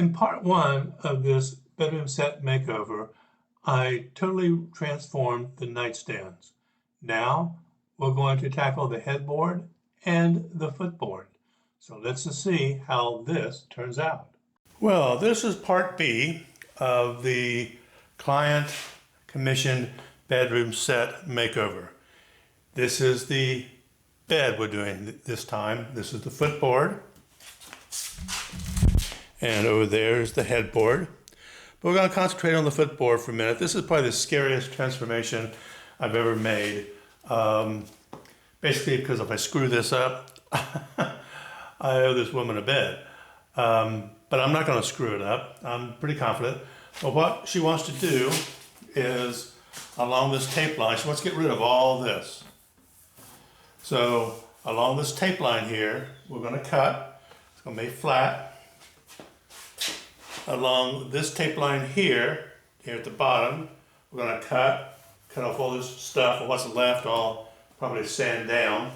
In part one of this bedroom set makeover, I totally transformed the nightstands. Now we're going to tackle the headboard and the footboard. So let's just see how this turns out. Well, this is part B of the client commissioned bedroom set makeover. This is the bed we're doing this time. This is the footboard. And over there is the headboard. But we're going to concentrate on the footboard for a minute. This is probably the scariest transformation I've ever made. Basically, because if I screw this up, I owe this woman a bed. But I'm not going to screw it up. I'm pretty confident. But what she wants to do is, along this tape line, she wants to get rid of all this. So along this tape line here, we're going to cut. It's going to be flat. Along this tape line here at the bottom, we're going to cut off all this stuff, and what's left I'll probably sand down.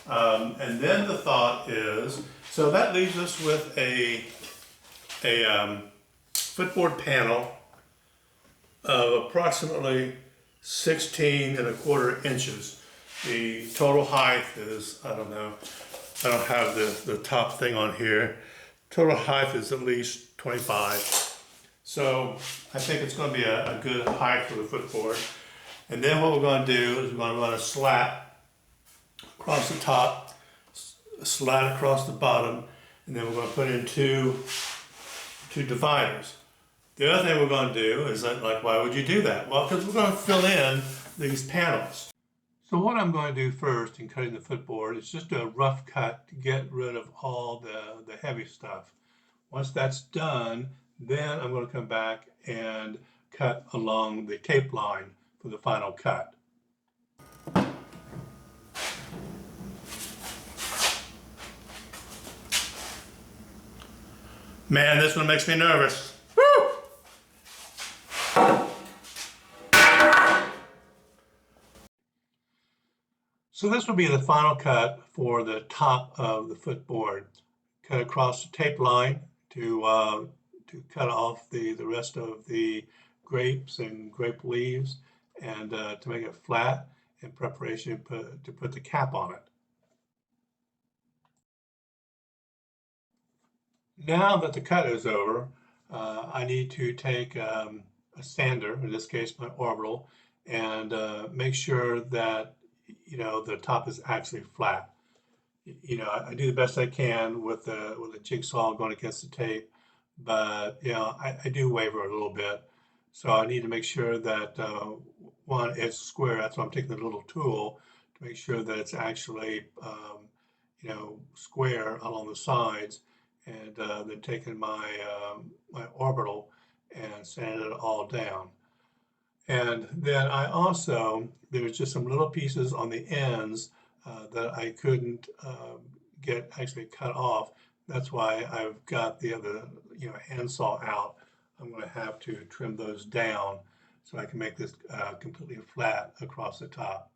And then the thought is, so that leaves us with a footboard panel of approximately 16¼ inches. The total height is, I don't know, I don't have the top thing on here. Total height is at least 25. So I think it's going to be a good height for the footboard. And then what we're going to do is we're going to run a slat across the top, a slat across the bottom, and then we're going to put in two dividers. The other thing we're going to do is like, why would you do that? Well, because we're going to fill in these panels. So what I'm going to do first in cutting the footboard is just a rough cut to get rid of all the heavy stuff. Once that's done, then I'm going to come back and cut along the tape line for the final cut. Man, this one makes me nervous. Woo! So this will be the final cut for the top of the footboard. Cut across the tape line to cut off the rest of the grapes and grape leaves, and to make it flat in preparation to put the cap on it. Now that the cut is over, I need to take a sander, in this case my Orbital, and make sure that the top is actually flat. I do the best I can with a jigsaw going against the tape, but I do waver a little bit. So I need to make sure that one, it's square. That's why I'm taking the little tool to make sure that it's actually square along the sides, and then taking my my Orbital and sanding it all down. And then I also, there's just some little pieces on the ends that I couldn't get actually cut off. That's why I've got the other handsaw out. I'm going to have to trim those down so I can make this completely flat across the top.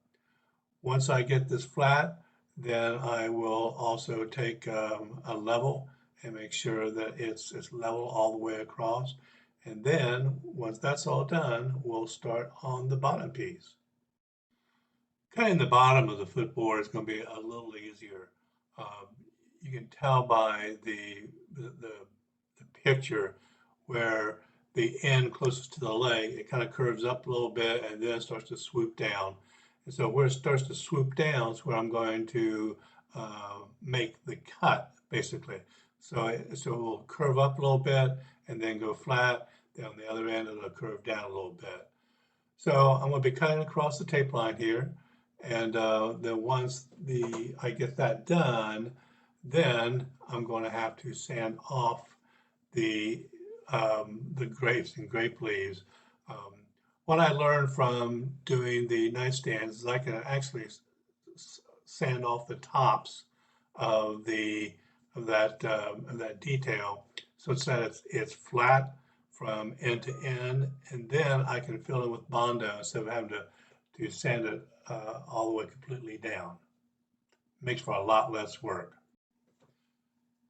Once I get this flat, then I will also take a level and make sure that it's level all the way across. And then once that's all done, we'll start on the bottom piece. Cutting the bottom of the footboard is going to be a little easier. You can tell by the picture where the end closest to the leg, it kind of curves up a little bit and then starts to swoop down. And so where it starts to swoop down is where I'm going to make the cut, basically. So it will curve up a little bit and then go flat. Then on the other end, it'll curve down a little bit. So I'm going to be cutting across the tape line here. And then once I get that done, then I'm going to have to sand off the grapes and grape leaves. What I learned from doing the nightstands is I can actually sand off the tops of that detail, so it's flat from end to end, and then I can fill it with Bondo instead of having to sand it all the way completely down. Makes for a lot less work.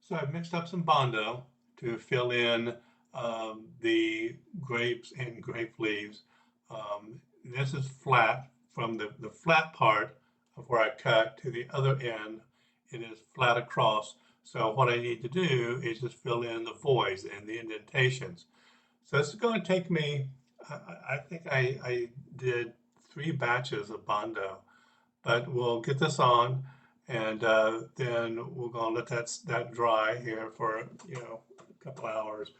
So I've mixed up some Bondo, to fill in the grapes and grape leaves. This is flat from the flat part of where I cut to the other end. It is flat across. So what I need to do is just fill in the voids and the indentations. So this is going to take me, I think I did 3 batches of Bondo, but we'll get this on, and then we're going to let that dry here for a couple hours.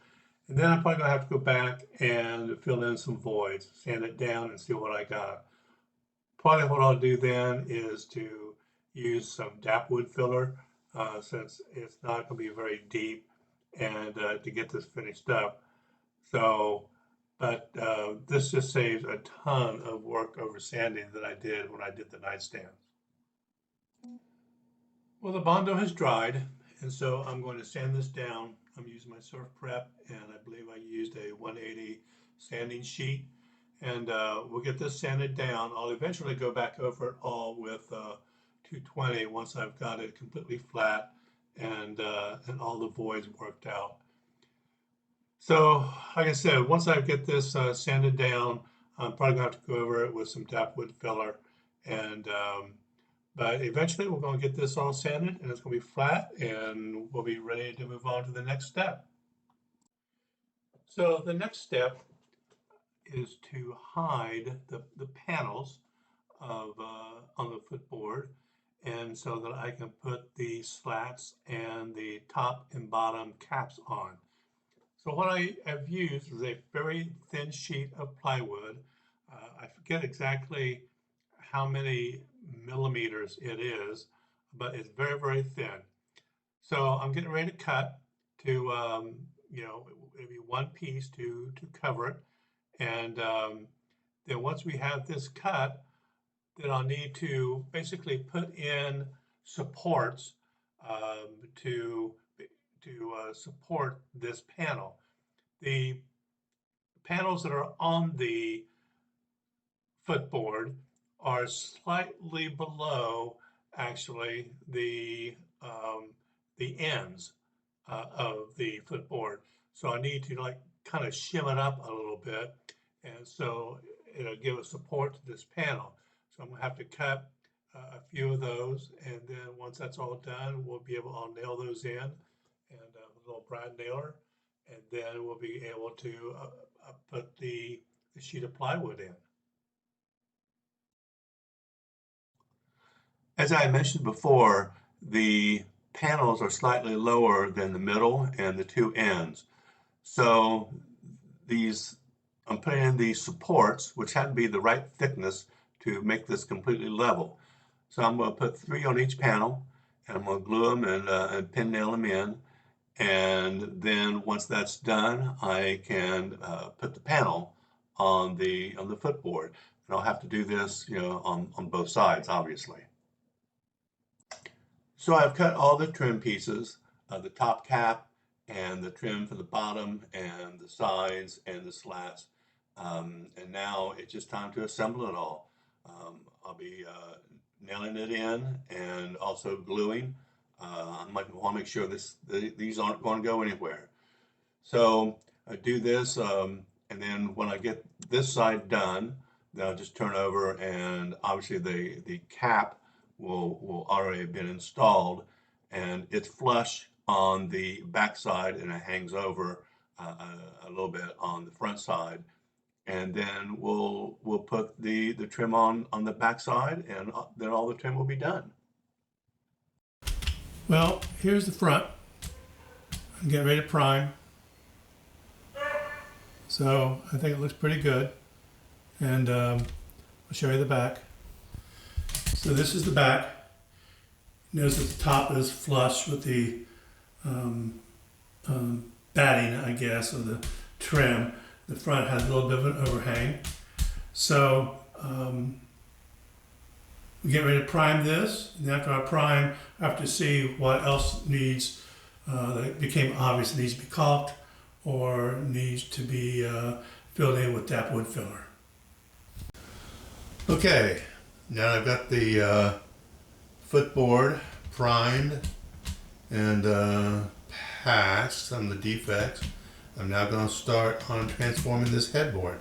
And then I'm probably going to have to go back and fill in some voids, sand it down and see what I got. Probably what I'll do then is to use some DAP Wood Filler since it's not going to be very deep, and to get this finished up. So, but this just saves a ton of work over sanding that I did when I did the nightstands. Well, the Bondo has dried, and so I'm going to sand this down. I'm using my SurfPrep, and I believe I used a 180 sanding sheet. And we'll get this sanded down. I'll eventually go back over it all with 220 once I've got it completely flat and all the voids worked out. So, like I said, once I get this sanded down, I'm probably going to have to go over it with some DAP Wood Filler. And but eventually we're going to get this all sanded, and it's going to be flat, and we'll be ready to move on to the next step. So the next step is to hide the panels of on the footboard, and so that I can put the slats and the top and bottom caps on. So what I have used is a very thin sheet of plywood. I forget exactly how many millimeters it is, but it's very, very thin. So I'm getting ready to cut to, maybe one piece to cover it. And then once we have this cut, then I'll need to basically put in supports to support this panel. The panels that are on the footboard are slightly below, actually, the ends of the footboard. So I need to kind of shim it up a little bit, and so it'll give a support to this panel. So I'm going to have to cut a few of those, and then once that's all done, I'll nail those in, and a little brad nailer, and then we'll be able to put the sheet of plywood in. As I mentioned before, the panels are slightly lower than the middle and the 2 ends. So I'm putting in these supports, which have to be the right thickness to make this completely level. So I'm going to put 3 on each panel, and I'm going to glue them and pin nail them in. And then once that's done, I can put the panel on the footboard. And I'll have to do this, on both sides, obviously. So I've cut all the trim pieces, the top cap and the trim for the bottom and the sides and the slats. And now it's just time to assemble it all. I'll be nailing it in and also gluing. I might want to make sure these aren't going to go anywhere. So I do this, and then when I get this side done, then I'll just turn over, and obviously the cap will already have been installed, and it's flush on the back side, and it hangs over a little bit on the front side. And then we'll put the trim on the back side, and then all the trim will be done. Well, here's the front. I'm getting ready to prime. So I think it looks pretty good. And I'll show you the back. So this is the back. Notice that the top is flush with the batting, I guess, or the trim. The front has a little bit of an overhang. So we get ready to prime this, and after I prime, I have to see what else needs, that became obvious, needs to be caulked or needs to be filled in with DAP Wood Filler. Okay, now I've got the footboard primed and past some of the defects, I'm now going to start on transforming this headboard.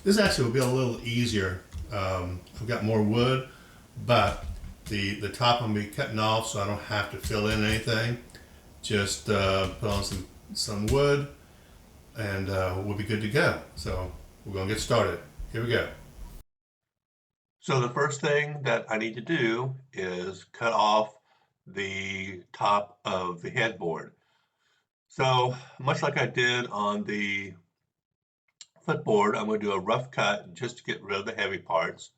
This actually will be a little easier. I've got more wood, but the top I'm going to be cutting off so I don't have to fill in anything. Just put on some wood and we'll be good to go. So we're going to get started. Here we go. So the first thing that I need to do is cut off the top of the headboard. So much like I did on the footboard, I'm going to do a rough cut just to get rid of the heavy parts.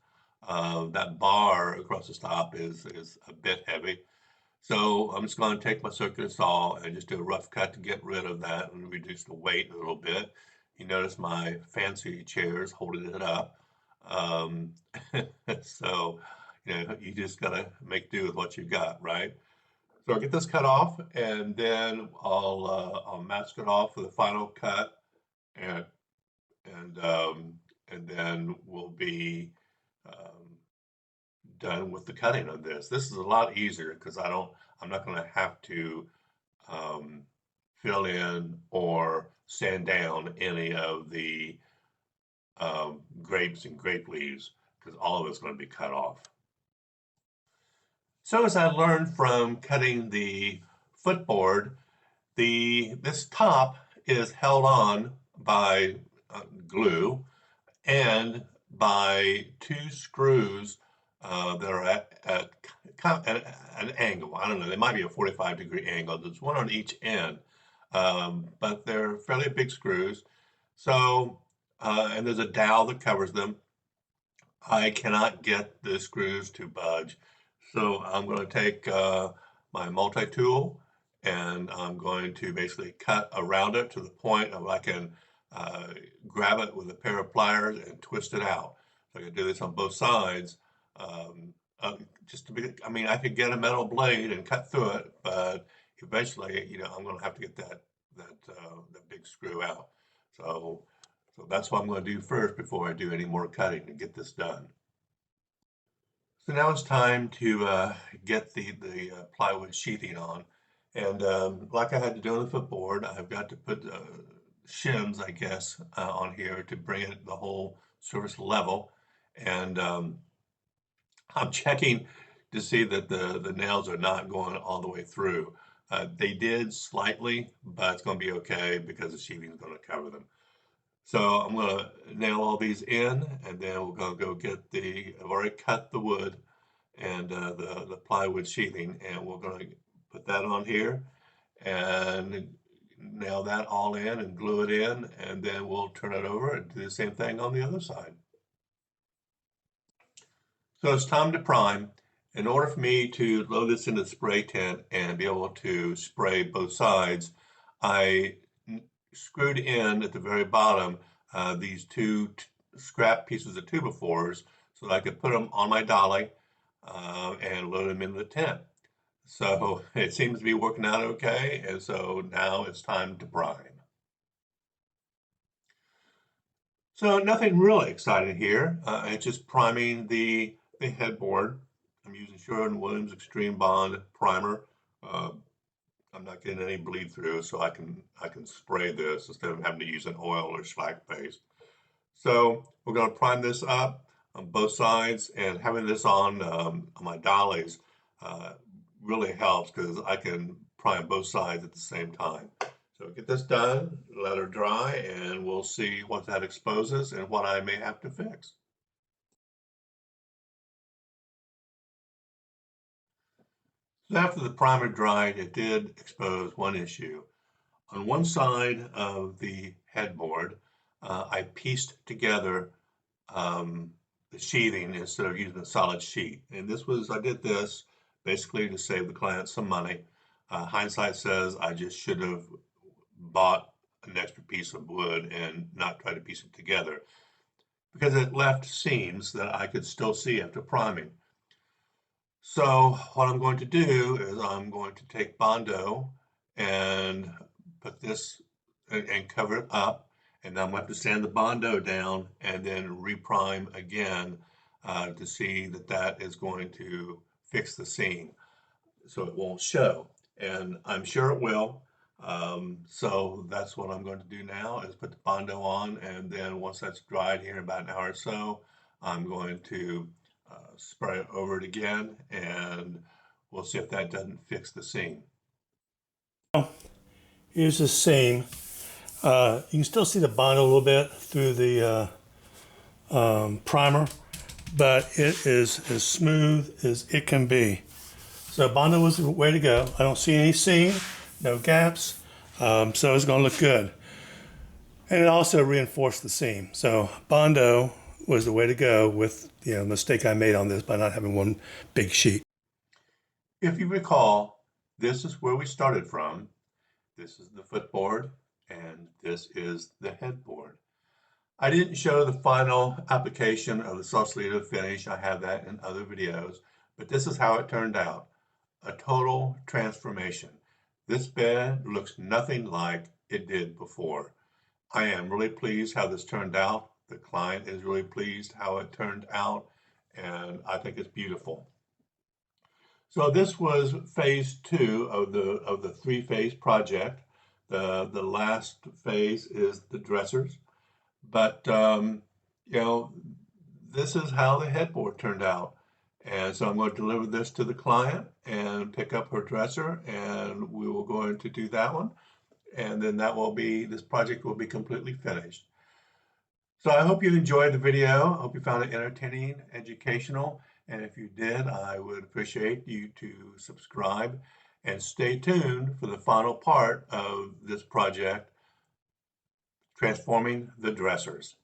That bar across the top is a bit heavy. So I'm just going to take my circular saw and just do a rough cut to get rid of that and reduce the weight a little bit. You notice my fancy chairs holding it up. Um, so, you just got to make do with what you got, right? So I'll get this cut off and then I'll mask it off for the final cut and and um, and then we'll be um, done with the cutting of this. This is a lot easier because I'm not going to have to um, fill in or sand down any of the grapes and grape leaves because all of it's going to be cut off. So as I learned from cutting the footboard, this top is held on by glue and by two screws that are at an angle. I don't know, they might be a 45-degree angle. There's one on each end, but they're fairly big screws. So, and there's a dowel that covers them. I cannot get the screws to budge. So I'm going to take my multi-tool and I'm going to basically cut around it to the point of I can grab it with a pair of pliers and twist it out. So I can do this on both sides. Just to be, I mean, I could get a metal blade and cut through it, but eventually, I'm going to have to get that big screw out. So that's what I'm going to do first before I do any more cutting to get this done. So now it's time to get the plywood sheathing on. And like I had to do on the footboard, I've got to put shims, I guess, on here to bring it the whole surface level. And I'm checking to see that the nails are not going all the way through. They did slightly, but it's going to be okay because the sheathing is going to cover them. So I'm going to nail all these in, and then we're going to go get I've already cut the wood and the plywood sheathing, and we're going to put that on here and nail that all in and glue it in, and then we'll turn it over and do the same thing on the other side. So it's time to prime. In order for me to load this into the spray tent and be able to spray both sides, I screwed in at the very bottom these two scrap pieces of 2x4s so that I could put them on my dolly and load them into the tent. So it seems to be working out okay, and so now it's time to prime. So nothing really exciting here. It's just priming the headboard. I'm using Sherwin-Williams Extreme Bond primer. I'm not getting any bleed through, so I can spray this instead of having to use an oil or shellac paste. So we're going to prime this up on both sides, and having this on my dollies really helps because I can prime both sides at the same time. So get this done, let her dry, and we'll see what that exposes and what I may have to fix. So after the primer dried, it did expose one issue. On one side of the headboard, I pieced together the sheathing instead of using a solid sheet. And I did this basically to save the client some money. Hindsight says I just should have bought an extra piece of wood and not try to piece it together because it left seams that I could still see after priming. So what I'm going to do is I'm going to take Bondo and put this and cover it up, and then I'm going to have to sand the Bondo down and then reprime again to see that is going to fix the seam so it won't show. And I'm sure it will. So that's what I'm going to do now is put the Bondo on, and then once that's dried here in about an hour or so, I'm going to spray over it again, and we'll see if that doesn't fix the seam. Here's the seam. You can still see the Bondo a little bit through the primer, but it is as smooth as it can be. So Bondo was the way to go. I don't see any seam, no gaps, so it's going to look good. And it also reinforced the seam. So Bondo was the way to go with the mistake I made on this by not having one big sheet. If you recall, this is where we started from. This is the footboard, and this is the headboard. I didn't show the final application of the Sausalito finish. I have that in other videos, but this is how it turned out. A total transformation. This bed looks nothing like it did before. I am really pleased how this turned out. The client is really pleased how it turned out, and I think it's beautiful. So this was phase 2 of the 3-phase project. The last phase is the dressers, but this is how the headboard turned out. And so I'm going to deliver this to the client and pick up her dresser, and we will go to do that one. And then this project will be completely finished. So I hope you enjoyed the video. I hope you found it entertaining, educational. And if you did, I would appreciate you to subscribe and stay tuned for the final part of this project, transforming the dressers.